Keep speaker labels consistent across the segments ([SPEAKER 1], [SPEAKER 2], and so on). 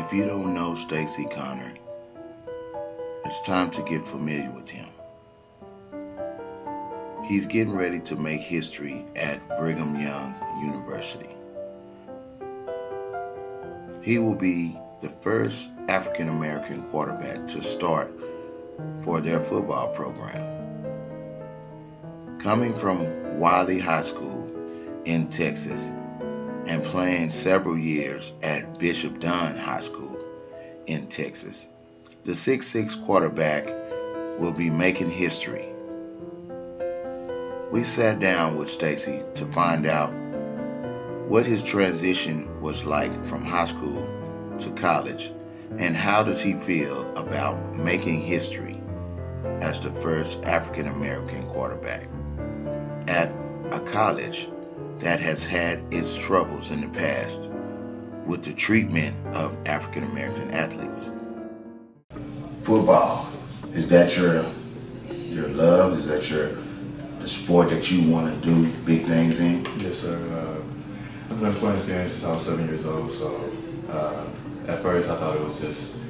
[SPEAKER 1] If you don't know Stacy Connor, it's time to get familiar with him. He's getting ready to make history at Brigham Young University. He will be the first African American quarterback to start for their football program. Coming from Wiley High School in Texas and playing several years at Bishop Dunn High School in Texas, the 6'6" quarterback will be making history. We sat down with Stacy to find out what his transition was like from high school to college, and how does he feel about making history as the first African American quarterback at a college that has had its troubles in the past with the treatment of African American athletes. Football, is that your love? Is that the sport that you want to do big things in?
[SPEAKER 2] Yes, sir. I've been playing this game since I was 7 years old, so at first I thought it was just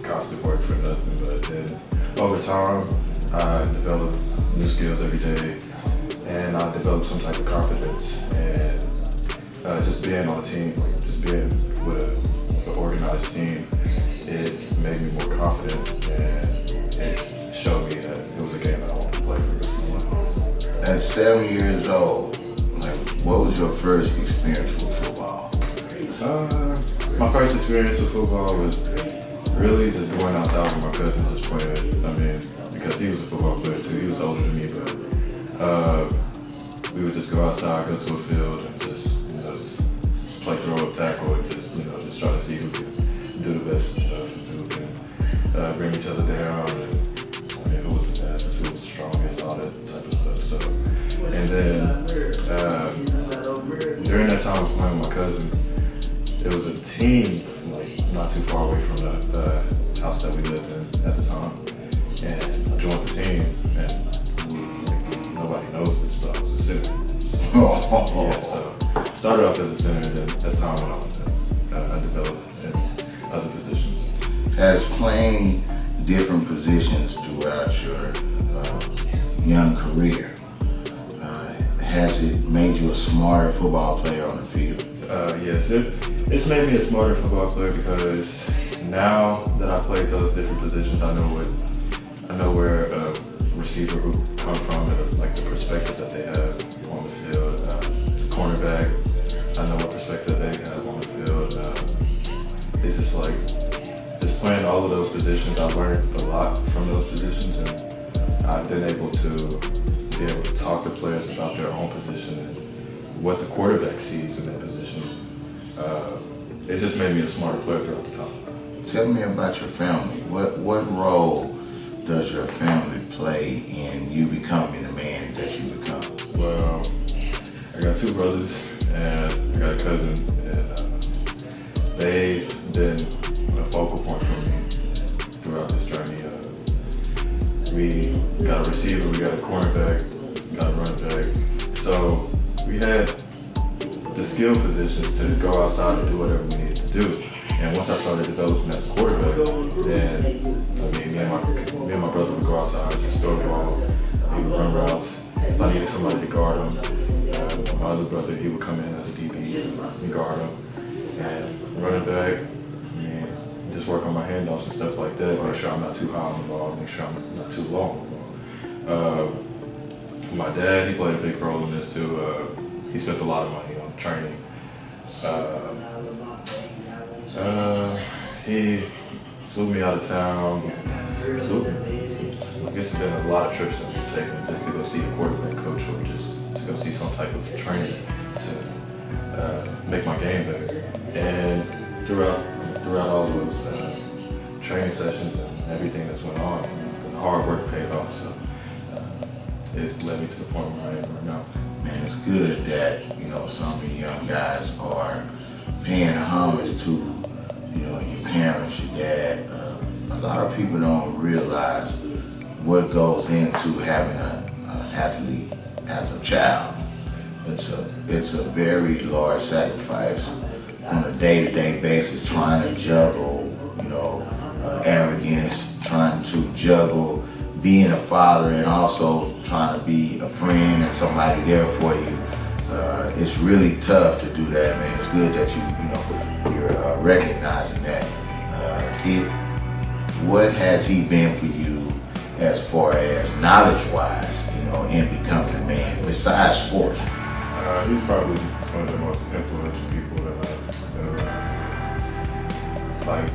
[SPEAKER 2] constant work for nothing, but then over time I developed new skills every day, and I developed some type of confidence, and just being on a team, just being with an organized team, it made me more confident, and it showed me that it was a game that I wanted to play for.
[SPEAKER 1] At 7 years old, what was your first experience with football?
[SPEAKER 2] My first experience with football was really just going outside with my cousins just playing. I mean, because he was a football player too. He was older than me, but we would just go outside, go to a field, and just play throw up, tackle, and just try to see who could do the best stuff, who can bring each other down, and who was the fastest, who was the strongest, all that type of stuff. So, and then during that time I was playing with my cousin, there was a team not too far away from the house that we lived in at the time, and I joined the team, and nobody knows this, but I was a center. So, yeah, so I started off as a center, and then as time went on, I developed in other positions.
[SPEAKER 1] Has playing different positions throughout your young career, has it made you a smarter football player on the field?
[SPEAKER 2] Yes, it's made me a smarter football player, because now that I played those different positions, I know where a receiver who come from, and the perspective that they have on the field. Cornerback, I know what perspective they have on the field. It's just playing all of those positions. I learned a lot from those positions, and I've been able to talk to players about their own position and what the quarterback sees in that position. It just made me a smarter player throughout the time.
[SPEAKER 1] Tell me about your family. What role does your family play in you becoming the man that you become?
[SPEAKER 2] Well, I got two brothers and I got a cousin, and they've been a focal point for me throughout this journey. We got a receiver, we got a cornerback, we got a running back. So we had the skill positions to go outside and do whatever we needed to do. And once I started developing as a quarterback, then me and my brother would go outside, just throw the ball, he would run routes. If I needed somebody to guard him, my other brother, he would come in as a DB and guard him. And running back, just work on my handoffs and stuff like that, make sure I'm not too high on the ball, make sure I'm not too low on the ball. My dad, he played a big role in this too. He spent a lot of money on training. He flew me out of town. I guess it's been a lot of trips that we've taken just to go see the quarterback coach, or just to go see some type of training to make my game better. And throughout all of those training sessions and everything that's went on, the hard work paid off. So it led me to the point where I am right now.
[SPEAKER 1] Man, it's good that some of the young guys are paying homage to your parents, your dad. A lot of people don't realize what goes into having an athlete as a child. It's a very large sacrifice. on a day-to-day basis, trying to juggle, arrogance, trying to juggle being a father and also trying to be a friend and somebody there for you. It's really tough to do that, man. It's good that you're recognizing that. What has he been for you as far as knowledge-wise, in becoming a man besides sports?
[SPEAKER 2] He's probably one of the most influential people that I've been around. Like,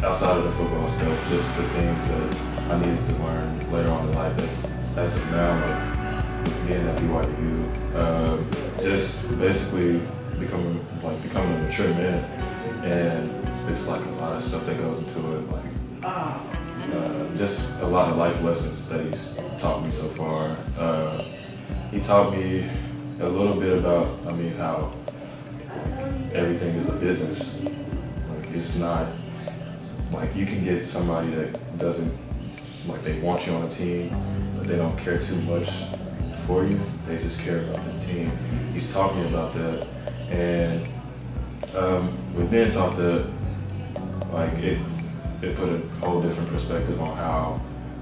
[SPEAKER 2] outside of the football stuff, just the things that I needed to learn later on in life as of now, like being at BYU, just basically becoming a mature man, and it's like a lot of stuff that goes into it, like just a lot of life lessons that he's taught me so far. He taught me a little bit about, how everything is a business. Like, it's not like you can get somebody that doesn't, like, they want you on a team, but they don't care too much for you. They just care about the team. He's taught me about that, and with being taught that, like, it put a whole different perspective on how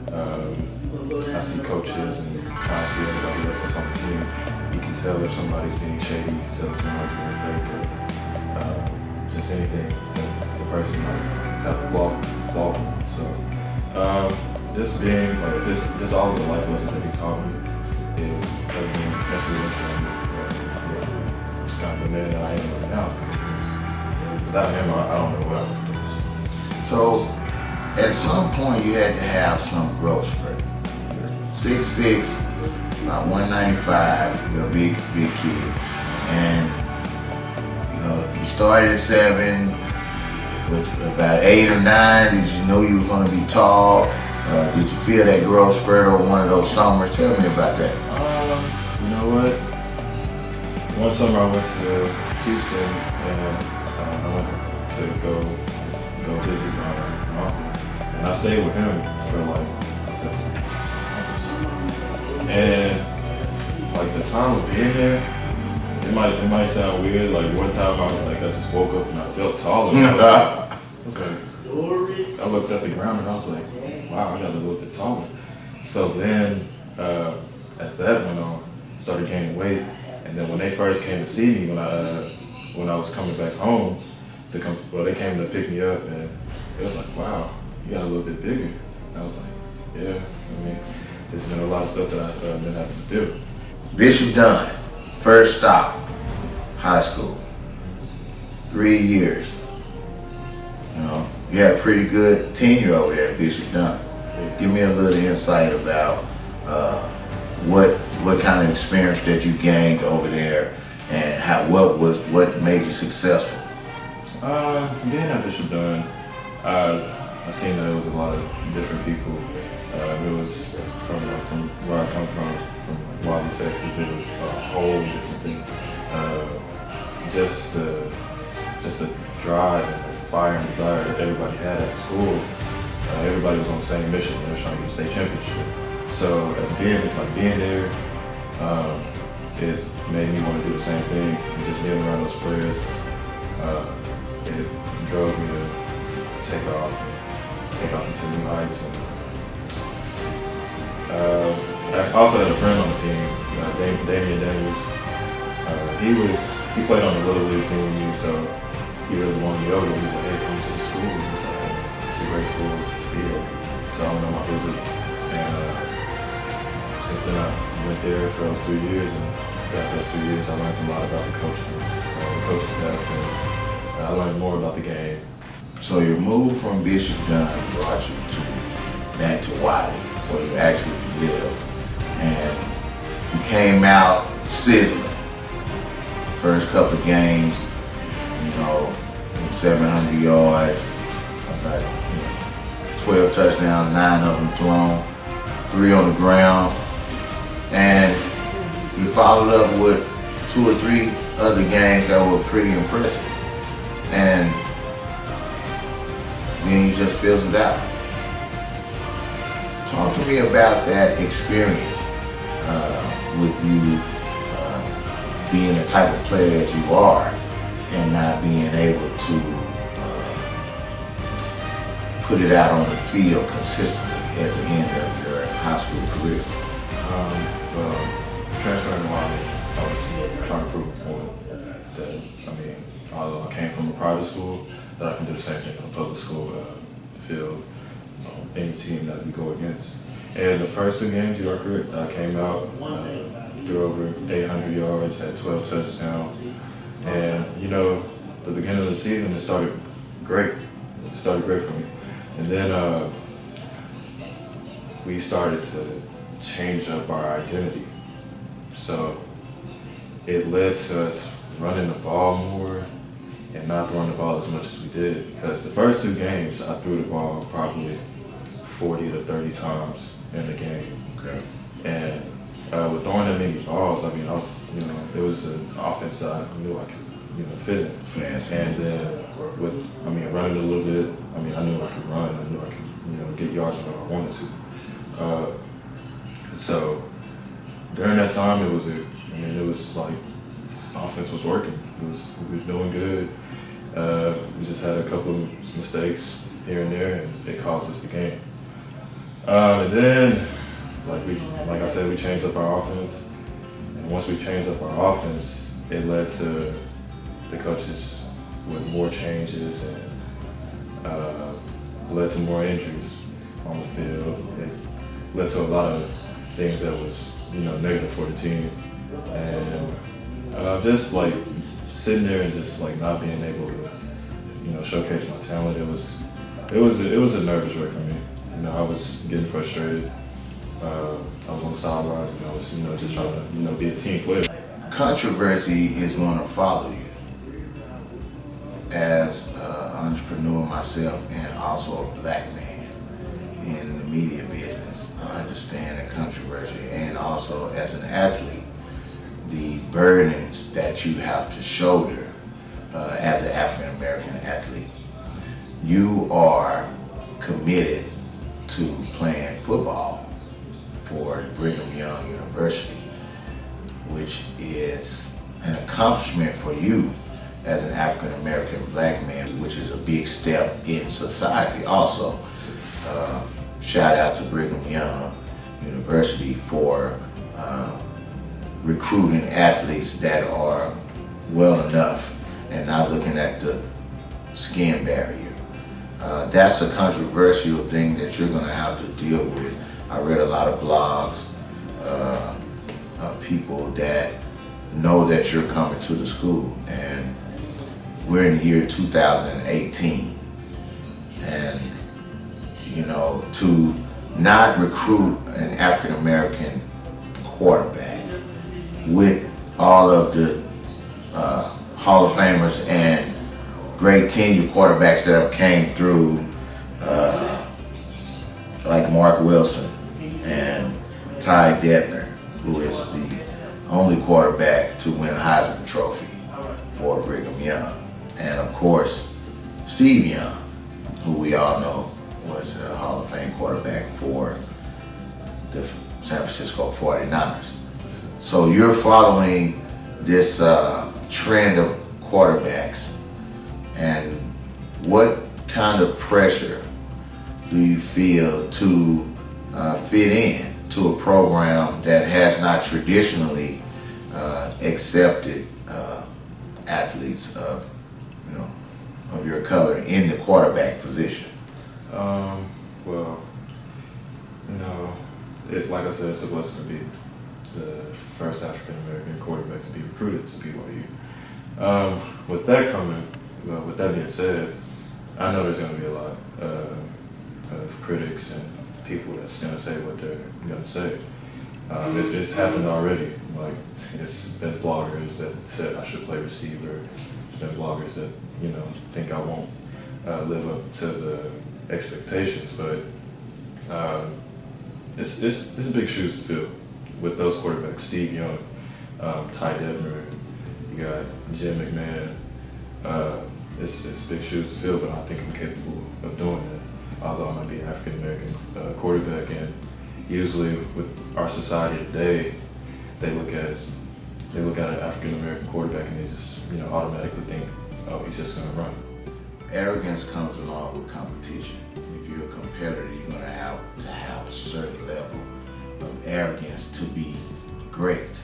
[SPEAKER 2] I see coaches and how I see everybody else that's on the team. You can tell if somebody's being shady, you can tell if somebody's being fake, or just anything that the person might have a flaw in. So just being like just all of the life lessons that he taught me has been influential on kind of the man that I am right now. Without him, I don't know what I would do.
[SPEAKER 1] So, at some point, you had to have some growth spurt. You're 6'6", about 195. You're a big kid, and you started at 7. About 8 or 9, did you know you was going to be tall? Did you feel that growth spurt over one of those summers? Tell me about that.
[SPEAKER 2] You know what? One summer I went to Houston, and I went to go visit my uncle, and I stayed with him for like 7 months. And like the time of being there, it might sound weird. Like one time I just woke up and I felt taller. I was like, I looked at the ground and I was like, wow, I got a little bit taller. So then, as that went on, I started gaining weight. And then when they first came to see me, when I was coming back home, they came to pick me up, and it was like, wow, you got a little bit bigger. And I was like, yeah, there's been a lot of stuff that I've been having to do.
[SPEAKER 1] Bishop Dunn, first stop, high school, 3 years. You had a pretty good tenure over there at Bishop Dunn. Give me a little insight about what kind of experience that you gained over there, and what made you successful.
[SPEAKER 2] Being at Bishop Dunn, I seen that it was a lot of different people. It was from where I come from Wally, Texas. It was a whole different thing. Just the drive and the fire and desire that everybody had at school. Everybody was on the same mission. They were trying to get a state championship. So as being there, it made me want to do the same thing. And just being around those players, it drove me to take off into new heights. I also had a friend on the team, Damian Daniels. He played on the Little League team with me, so he really wanted me over. He was like, hey, come to the school. It's a great school to be at. So I went on my visit, and since then I went there for those 3 years, and throughout those 3 years I learned a lot about the coaching staff, and I learned more about the game.
[SPEAKER 1] So your move from Bishop Dunn brought you back to Wiley, where you actually live, and you came out sizzling. First couple of games, 700 yards, about 12 touchdowns, 9 of them thrown, 3 on the ground, and you followed up with 2 or 3 other games that were pretty impressive, and then you just fizzled out. Talk to me about that experience with you being the type of player that you are, and not being able to put it out on the field consistently at the end of your high school career?
[SPEAKER 2] Well, transferring to Miami, I was trying to prove a point that, although I came from a private school, that I can do the same thing in a public school field, any team that we go against. And the first 2 games, you are correct, I came out, threw over 800 yards, had 12 touchdowns. And, the beginning of the season, it started great. It started great for me. And then we started to change up our identity. So it led to us running the ball more and not throwing the ball as much as we did. Because the first 2 games, I threw the ball probably 40 to 30 times in the game.
[SPEAKER 1] Okay.
[SPEAKER 2] And with throwing that many balls, I was, it was an offense that I knew I could, fit in.
[SPEAKER 1] Fancy.
[SPEAKER 2] And then with, running a little bit, I knew I could run. I knew I could, get yards when I wanted to. So during that time, it was like this offense was working. We was doing good. We just had a couple of mistakes here and there, and it cost us the game. And then, like I said, we changed up our offense. And once we changed up our offense, it led to the coaches with more changes and led to more injuries on the field. It led to a lot of things that was, negative for the team. And just like sitting there and just like not being able to, showcase my talent, it was a nervous wreck for me. I was getting frustrated. I was on the sidelines and I was, just trying to, be a team player.
[SPEAKER 1] Controversy is going to follow you. As an entrepreneur myself and also a black man in the media business, I understand the controversy, and also as an athlete, the burdens that you have to shoulder as an African American athlete. You are committed to playing football for Brigham Young University, which is an accomplishment for you as an African American black man, which is a big step in society also. Shout out to Brigham Young University for recruiting athletes that are well enough and not looking at the skin barrier. That's a controversial thing that you're going to have to deal with. I read a lot of blogs of people that know that you're coming to the school, and we're in the year 2018, and to not recruit an African American quarterback with all of the Hall of Famers and great tenure quarterbacks that have came through, like Mark Wilson and Ty Detmer, who is the only quarterback to win a Heisman Trophy for Brigham Young. And of course, Steve Young, who we all know was a Hall of Fame quarterback for the San Francisco 49ers. So you're following this trend of quarterbacks, and what kind of pressure do you feel to fit in to a program that has not traditionally accepted athletes of your color in the quarterback position?
[SPEAKER 2] Well, like I said, it's a blessing to be the first African American quarterback to be recruited to BYU. With that being said, I know there's going to be a lot of critics and people that's going to say what they're going to say. It's happened already. Like, it's been bloggers that said I should play receiver. It's been bloggers that think I won't live up to the expectations. But it's big shoes to fill with those quarterbacks. Steve Young, Ty Detmer, you got Jim McMahon. It's big shoes to fill, but I think I'm capable of doing that. Although I might be an African American quarterback, and usually with our society today, they look at they look at an African American quarterback and they just, automatically think, oh, he's just going to run.
[SPEAKER 1] Arrogance comes along with competition. If you're a competitor, you're going to have a certain level of arrogance to be great.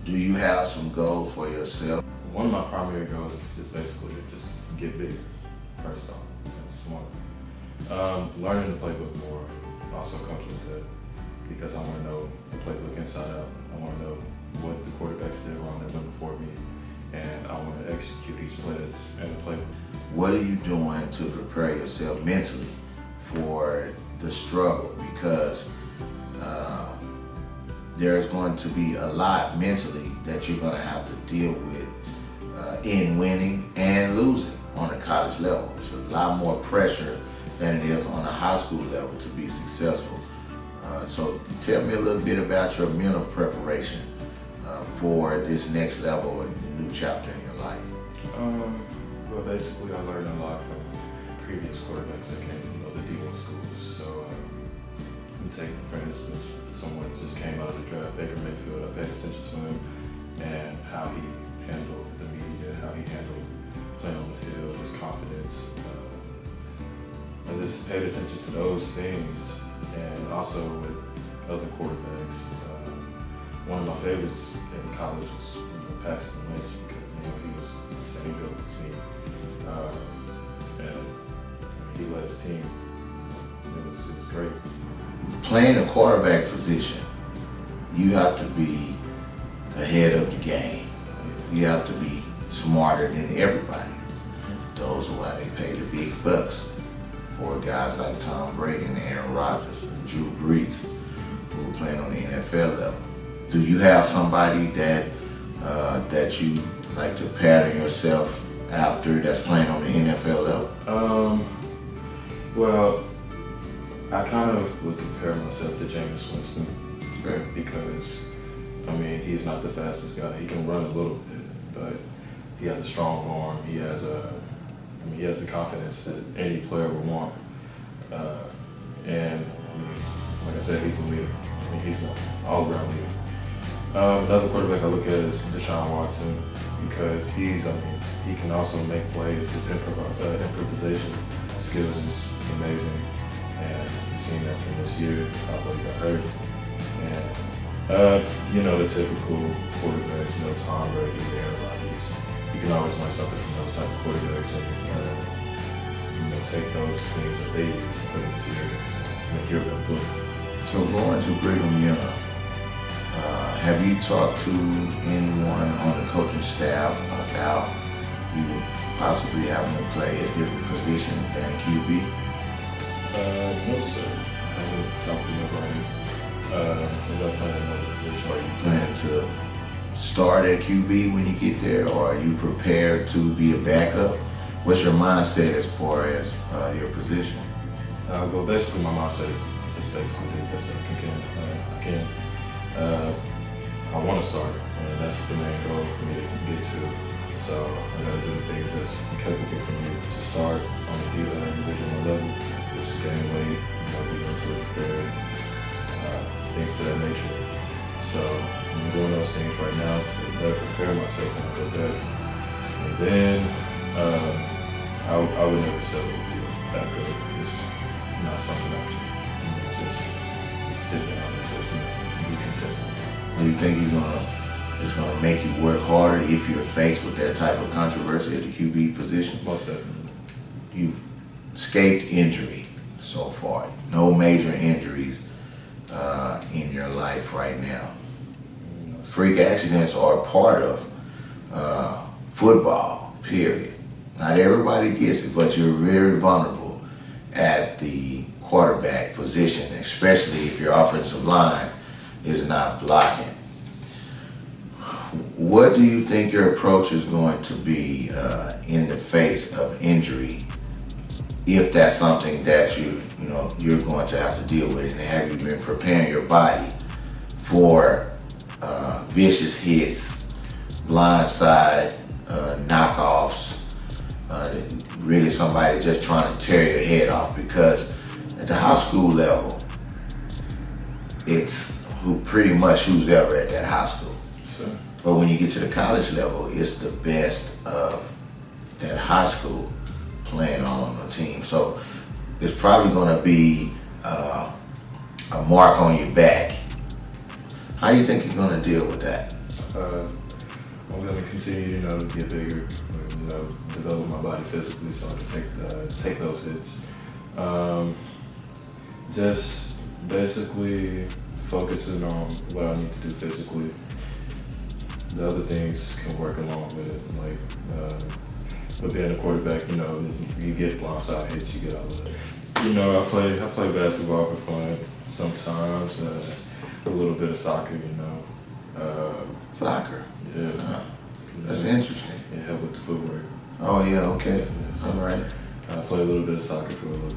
[SPEAKER 1] Do you have some goals for yourself?
[SPEAKER 2] One of my primary goals is basically to just get bigger, first off. That's one. Learning the playbook more also comes with that, because I want to know the playbook inside out. I want to know what the quarterbacks did wrong that went before me, and I want to execute each play that's in the playbook.
[SPEAKER 1] What are you doing to prepare yourself mentally for the struggle? Because there's going to be a lot mentally that you're going to have to deal with in winning and losing on a college level. It's a lot more pressure than it is on a high school level to be successful. So tell me a little bit about your mental preparation for this next level or new chapter in your life.
[SPEAKER 2] Well, basically, I learned a lot from previous quarterbacks that came from the D1 schools. So, let me take, for instance, someone that just came out of the draft, Baker Mayfield. I paid attention to him and how he handled the media, how he handled playing on the field, his confidence. I just paid attention to those things, and also with other quarterbacks. One of my favorites in college was Paxton Lynch, because he was the same build as me, and he led his team. It was great.
[SPEAKER 1] Playing the quarterback position, you have to be ahead of the game. You have to be smarter than everybody. Those are why they pay the big bucks for guys like Tom Brady and Aaron Rodgers and Drew Brees, who are playing on the NFL level. Do you have somebody that you like to pattern yourself after that's playing on the NFL level?
[SPEAKER 2] Well, I kind of would compare myself to Jameis Winston, because, he's not the fastest guy. He can run a little bit, but he has a strong arm. He has the confidence that any player would want. And like I said, he's a leader. He's an all-around leader. Another quarterback I look at is Deshaun Watson, because he can also make plays. His improvisation skills is amazing, and you've seen that from this year, although he got hurt. And the typical quarterbacks, Tom Brady, Aaron Rodgers. You can always learn something from those type of quarterbacks, and take those things that they use and put into your book.
[SPEAKER 1] So going to Brigham Young, have you talked to anyone on the coaching staff about you possibly having to play a different position than QB?
[SPEAKER 2] No, sir. I haven't talked to nobody about playing another position.
[SPEAKER 1] Are you planning to start at QB when you get there, or are you prepared to be a backup? What's your mindset as far as your position?
[SPEAKER 2] Well, basically, my mindset is just basically do the best I can. I want to start, and that's the main goal for me to get to. So I got to do the things that's capable for me to start on the Division I level, which is gain weight, be mentally prepared, things to that nature. So I'm doing those things right now to better prepare myself when I go there. And then I would never settle to be a backup. It's not something I can just sit down and just be content.
[SPEAKER 1] Do you think it's gonna make you work harder if you're faced with that type of controversy at the QB position?
[SPEAKER 2] Most definitely.
[SPEAKER 1] You've escaped injury so far. No major injuries in your life right now. Freak accidents are a part of football, period. Not everybody gets it, but you're very vulnerable at the quarterback position, especially if your offensive line is not blocking. What do you think your approach is going to be in the face of injury, if that's something that you're going to have to deal with? And have you been preparing your body for vicious hits, blindside, knockoffs, really somebody just trying to tear your head off? Because at the high school level, it's pretty much who's ever at that high school.
[SPEAKER 2] Sure.
[SPEAKER 1] But when you get to the college level, it's the best of that high school playing all on the team. So it's probably going to be a mark on your back. How do you think you're going to deal with that?
[SPEAKER 2] I'm going to continue, to get bigger, develop my body physically so I can take those hits. Just basically focusing on what I need to do physically. The other things can work along with it, but being a quarterback, you get blindside hits, you get all of that. I play basketball for fun sometimes, a little bit of soccer,
[SPEAKER 1] Soccer?
[SPEAKER 2] Yeah.
[SPEAKER 1] That's interesting.
[SPEAKER 2] Yeah, help with the footwork.
[SPEAKER 1] Oh yeah, okay.
[SPEAKER 2] Yeah, so
[SPEAKER 1] all right.
[SPEAKER 2] I play a little bit of soccer for a little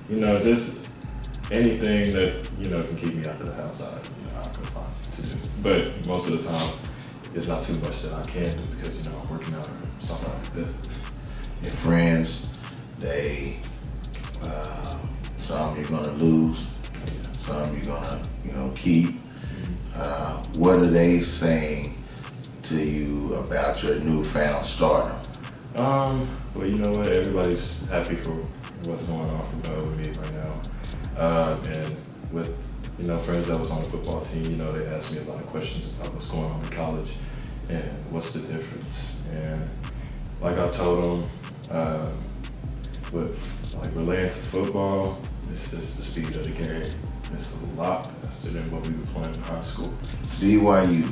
[SPEAKER 2] bit. Just anything that, can keep me out of the house, I can find to do. But most of the time, it's not too much that I can do because, I'm working out or something like that.
[SPEAKER 1] Your friends, some you're gonna lose, some you're gonna, keep. What are they saying to you about your newfound stardom?
[SPEAKER 2] Well, you know what? Everybody's happy for what's going on with me right now. And with, friends that was on the football team, they asked me a lot of questions about what's going on in college and what's the difference. And like I told them, with relating to football, it's just the speed of the game. It's a lot faster than what we were playing in high school.
[SPEAKER 1] BYU,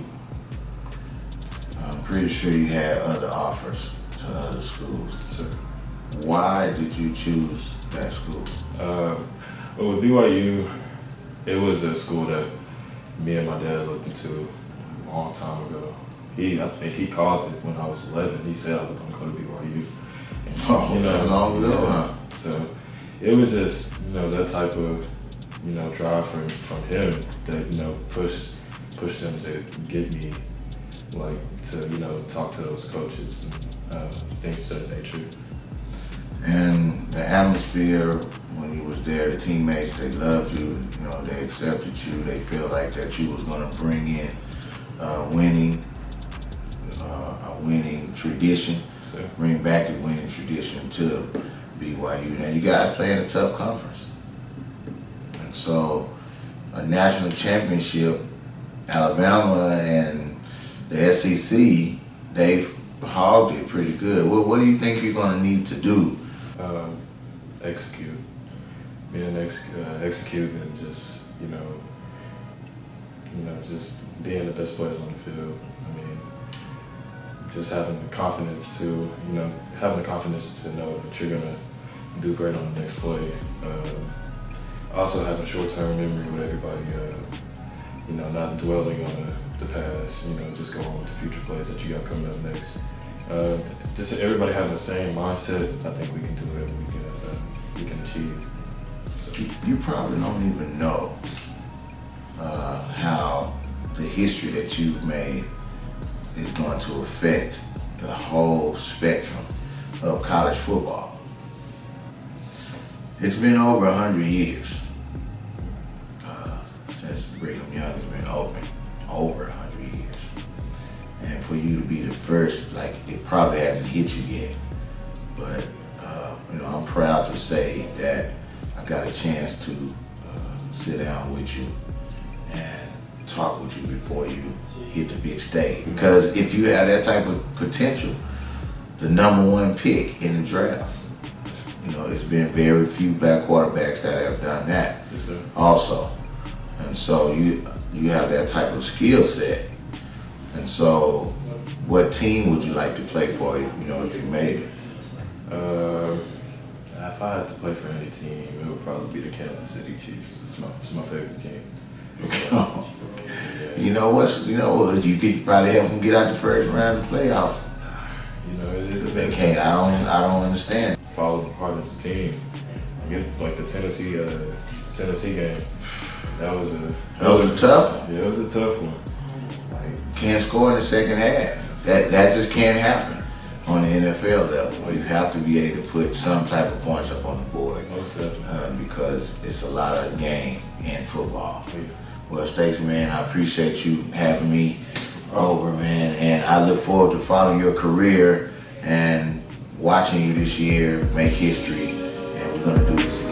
[SPEAKER 1] I'm pretty sure you had other offers to other schools.
[SPEAKER 2] Sure.
[SPEAKER 1] Why did you choose that school?
[SPEAKER 2] Well, with BYU, it was a school that me and my dad looked into a long time ago. I think he called it when I was 11. He said I was going to go to BYU. And,
[SPEAKER 1] that long ago, huh?
[SPEAKER 2] So it was just, that type of, drive from him that, pushed him to get me, to, talk to those coaches and things of that nature.
[SPEAKER 1] And the atmosphere when you was there, the teammates, they loved you, they accepted you, they feel like that you was going to bring in a winning tradition,
[SPEAKER 2] Sure.
[SPEAKER 1] Bring back the winning tradition to BYU. Now you guys play in a tough conference. And so a national championship, Alabama and the SEC, they've hogged it pretty good. What do you think you're going to need to do?
[SPEAKER 2] Execute. Execute and just, just being the best players on the field. Just having the confidence to, know that you're gonna do great on the next play. Also having short-term memory with everybody, not dwelling on the past, just go on with the future plays that you got coming up next. Just everybody having the same mindset, I think we can do whatever we can achieve. So.
[SPEAKER 1] You probably don't even know how the history that you've made is going to affect the whole spectrum of college football. It's been over 100 years since Brigham Young has been open, over 100 years. And for you to be the first, it probably hasn't hit you yet, but I'm proud to say that I got a chance to sit down with you and talk with you before you hit the big stage. Because if you have that type of potential, the #1 pick in the draft, it's been very few black quarterbacks that have done that.
[SPEAKER 2] Yes, sir.
[SPEAKER 1] Also. And so you have that type of skill set. And so what team would you like to play for if you made it?
[SPEAKER 2] If I had to play for any team, it would probably be the Kansas City Chiefs. It's my favorite team.
[SPEAKER 1] You know what? You could probably help them get out the first round of the playoffs.
[SPEAKER 2] It is.
[SPEAKER 1] If they can't, I don't understand.
[SPEAKER 2] Follow apart as a team. I guess the Tennessee game. That was a
[SPEAKER 1] tough one.
[SPEAKER 2] Yeah, it was a tough one.
[SPEAKER 1] Can't score in the second half. That just can't happen on the NFL level. You have to be able to put some type of points up on the board
[SPEAKER 2] Most definitely.
[SPEAKER 1] because it's a lot of game in football. Well, Stacy, man, I appreciate you having me over, man, and I look forward to following your career and watching you this year make history, and we're going to do this again.